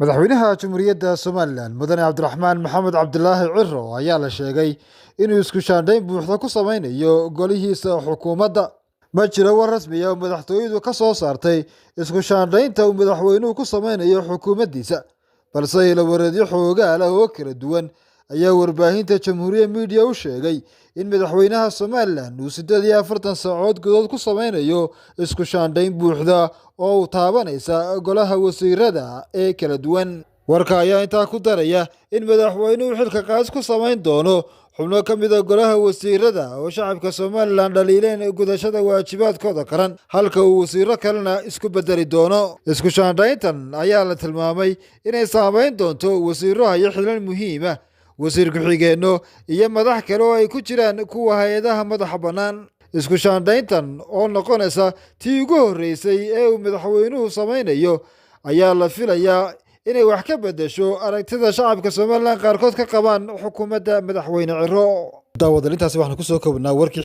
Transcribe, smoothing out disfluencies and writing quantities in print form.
madaxweynaha Jamhuuriyadda Somaliland Mudane Cabdiraxmaan Maxamed Cabdilaahi Ciro ayaa la sheegay inuu isku shaandhayn buuxda ku sameynayo golihiisa xukuumadda. Ma jiro war rasmi ah oo madaxtooyadu ka soo saartay isku shaandhaynta uu madaxweynuhu ku sameynayo xukuumaddiisa, balse ilawareedyo xoogaal ah oo kala duwan ayaa warbaahinta Jamhuuriyadda Media u sheegay in madaxweynaha Somaliland uu 48 saacadood gudahood ku sameynayo isku shaandhayn buuxda oo u taabanaysa golaha wasiirada ee kala duwan. Warka ayaa intaa ku daraya in madaxweynuhu xilka qaadis ku sameyn doono xubno ka mid ah golaha wasiirada oo shacabka Somaliland dhaliileen gudashada waajibaadkooda qaran, halka uu wasiiro kalena isku bedeli doono. Isku shaandhayntan ayaa la tilmaamay inay saameyn doonto wasiiro haya xilal muhiim ah, wasiir ku-xigeenno iyo madax kale oo ay ku jiraan kuwa hay'adaha madaxa bannaan. Isku shaandhayntan oo noqonaysa tii ugu horreysay ee uu madaxweynuhu sameynayo ayaa la filayaa inay wax ka beddesho aragtida shacabka Somaliland qaarkood ka qabaan xukuumadda madaxweyne Ciro. Daawadlintaasi waxaan ku soo koobnaa warkii